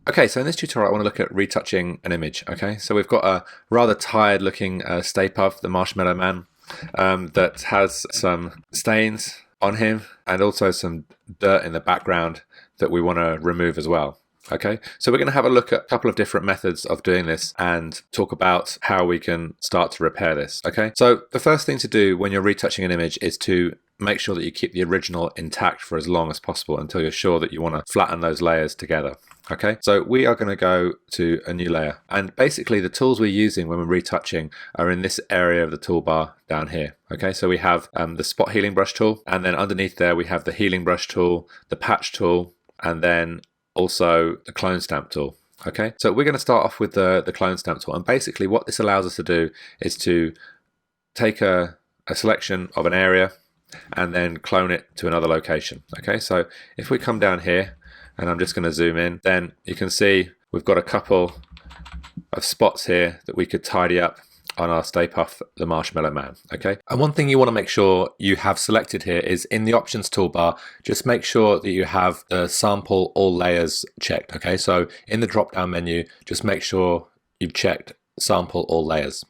Okay, so in this tutorial I want to look at retouching an image. Okay, so we've got a rather tired looking Stay Puft, the Marshmallow Man, that has some stains on him and also some dirt in the background that we want to remove as well. Okay, so we're going to have a look at a couple of different methods of doing this and talk about how we can start to repair this. Okay, so the first thing to do when you're retouching an image is to make sure that you keep the original intact for as long as possible until you're sure that you want to flatten those layers together. Okay, so we are going to go to a new layer, and basically the tools we're using when we're retouching are in this area of the toolbar down here. Okay, so we have the spot healing brush tool, and then underneath there we have the healing brush tool, the patch tool, and then also the clone stamp tool. Okay, so we're going to start off with the clone stamp tool, and basically what this allows us to do is to take a selection of an area and then clone it to another location. Okay, so if we come down here, and I'm just going to zoom in, then you can see we've got a couple of spots here that we could tidy up on our Stay Puft, the Marshmallow Man. Okay, and one thing you want to make sure you have selected here is in the options toolbar, just make sure that you have the sample all layers checked. Okay, so in the drop down menu, just make sure you've checked sample all layers.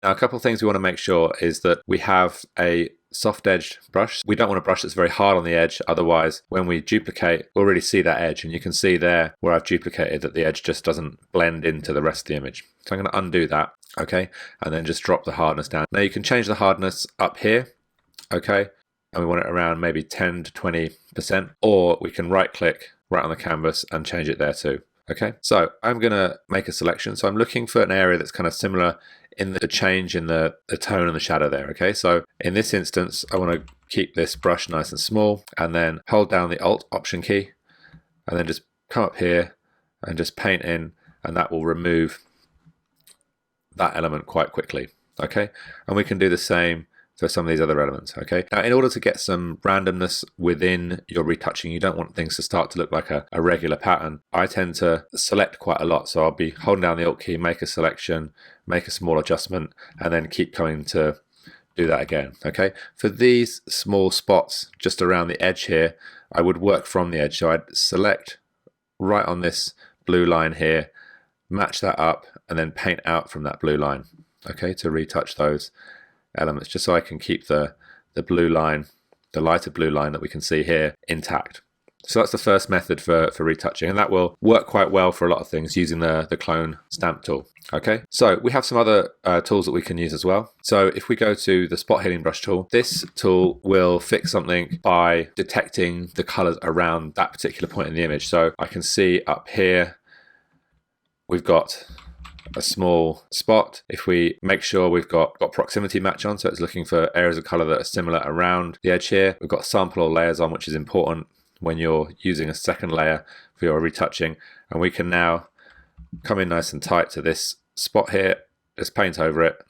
Now, a couple of things we want to make sure is that we have a soft edged brush. We don't want a brush that's very hard on the edge, otherwise when we duplicate we'll really see that edge, and you can see there where I've duplicated that the edge just doesn't blend into the rest of the image. So I'm going to undo that, okay, and then just drop the hardness down. Now you can change the hardness up here, okay, and we want it around maybe 10 to 20%, or we can right click right on the canvas and change it there too. Okay, so I'm going to make a selection. So I'm looking for an area that's kind of similar in the change in the tone and the shadow there. Okay, so in this instance, I want to keep this brush nice and small, and then hold down the Alt Option key, and then just come up here and just paint in, and that will remove that element quite quickly. Okay, and we can do the same for some of these other elements. Okay, now in order to get some randomness within your retouching, you don't want things to start to look like a regular pattern. I tend to select quite a lot, so I'll be holding down the Alt key, make a selection, make a small adjustment, and then keep coming to do that again. Okay, for these small spots just around the edge here, I would work from the edge, so I'd select right on this blue line here, match that up, and then paint out from that blue line, okay, to retouch those elements, just so I can keep the blue line, the lighter blue line that we can see here, intact. So that's the first method for retouching, and that will work quite well for a lot of things using the clone stamp tool. Okay, so we have some other tools that we can use as well. So if we go to the spot healing brush tool, this tool will fix something by detecting the colors around that particular point in the image. So I can see up here we've got a small spot. If we make sure we've got proximity match on, so it's looking for areas of color that are similar around the edge here. We've got sample all layers on, which is important when you're using a second layer for your retouching, and we can now come in nice and tight to this spot here, just paint over it,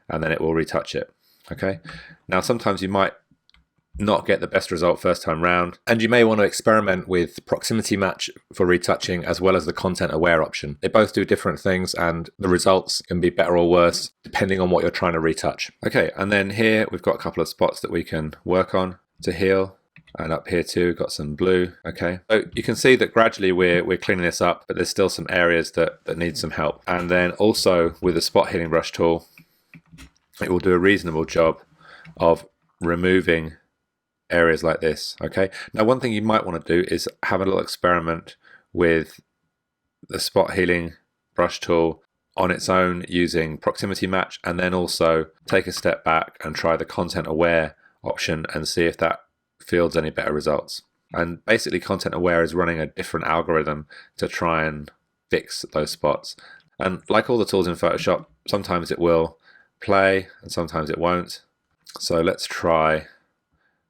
and then it will retouch it. Okay, now sometimes you might not get the best result first time round, and you may want to experiment with proximity match for retouching as well as the content aware option. They both do different things, and the results can be better or worse depending on what you're trying to retouch. Okay, and then here we've got a couple of spots that we can work on to heal, and up here too we've got some blue. Okay, so you can see that gradually we're cleaning this up, but there's still some areas that need some help. And then also with the spot healing brush tool, it will do a reasonable job of removing areas like this. Okay, now one thing you might want to do is have a little experiment with the spot healing brush tool on its own using proximity match, and then also take a step back and try the content aware option and see if that fields any better results. And basically content aware is running a different algorithm to try and fix those spots, and like all the tools in Photoshop, sometimes it will play and sometimes it won't. So let's try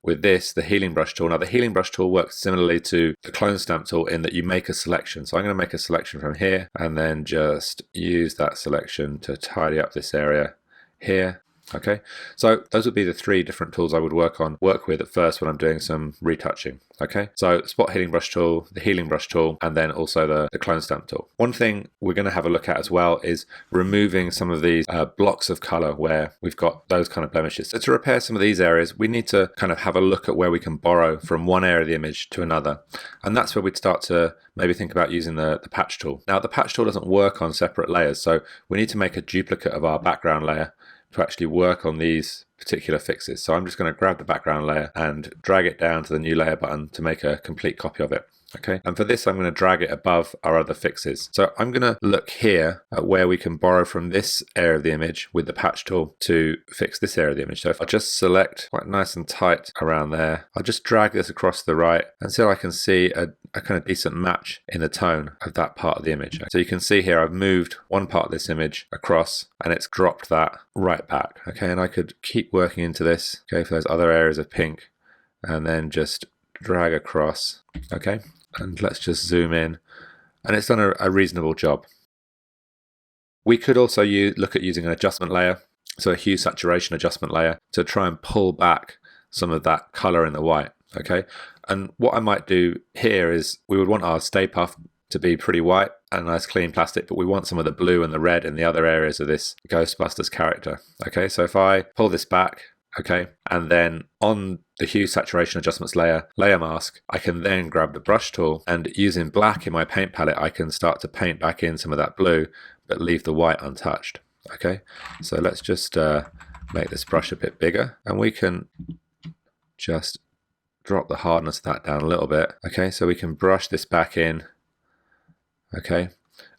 with this, the healing brush tool. Now the healing brush tool works similarly to the clone stamp tool in that you make a selection. So I'm going to make a selection from here and then just use that selection to tidy up this area here. Okay, so those would be the three different tools I would work with at first when I'm doing some retouching. Okay, so spot healing brush tool, the healing brush tool, and then also the clone stamp tool. One thing we're going to have a look at as well is removing some of these blocks of color where we've got those kind of blemishes. So to repair some of these areas, we need to kind of have a look at where we can borrow from one area of the image to another. And that's where we'd start to maybe think about using the patch tool. Now, the patch tool doesn't work on separate layers, so we need to make a duplicate of our background layer to actually work on these particular fixes. So I'm just going to grab the background layer and drag it down to the new layer button to make a complete copy of it. Okay, and for this I'm going to drag it above our other fixes. So I'm going to look here at where we can borrow from this area of the image with the patch tool to fix this area of the image. So if I just select quite nice and tight around there, I'll just drag this across to the right until I can see a kind of decent match in the tone of that part of the image. So you can see here I've moved one part of this image across and it's dropped that right back. Okay, and I could keep working into this, okay, for those other areas of pink, and then just drag across. Okay, and let's just zoom in, and it's done a reasonable job. We could also look at using an adjustment layer, so a hue saturation adjustment layer, to try and pull back some of that color in the white. Okay, and what I might do here is we would want our Stay Puft to be pretty white and nice clean plastic, but we want some of the blue and the red in the other areas of this Ghostbusters character. Okay, so if I pull this back, okay, and then on the hue saturation adjustments layer mask, I can then grab the brush tool, and using black in my paint palette, I can start to paint back in some of that blue, but leave the white untouched. Okay, so let's just make this brush a bit bigger, and we can just drop the hardness of that down a little bit. Okay, so we can brush this back in. Okay,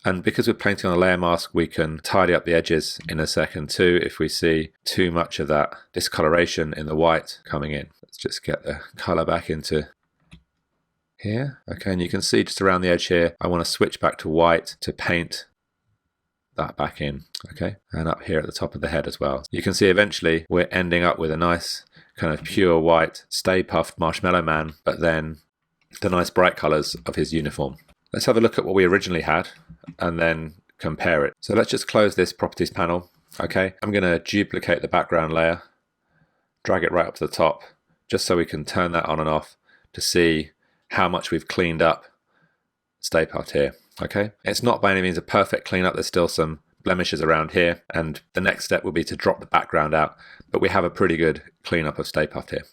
and because we're painting on a layer mask, we can tidy up the edges in a second too if we see too much of that discoloration in the white coming in. Let's just get the color back into here. Okay, and you can see just around the edge here, I want to switch back to white to paint that back in. Okay, and up here at the top of the head as well. You can see eventually we're ending up with a nice kind of pure white Stay Puft Marshmallow Man, but then the nice bright colors of his uniform. Let's have a look at what we originally had and then compare it. So let's just close this properties panel. Okay, I'm going to duplicate the background layer, drag it right up to the top, just so we can turn that on and off to see how much we've cleaned up Stay Puft here. Okay, it's not by any means a perfect cleanup. There's still some blemishes around here, and the next step will be to drop the background out, but we have a pretty good cleanup of Stay Puft here.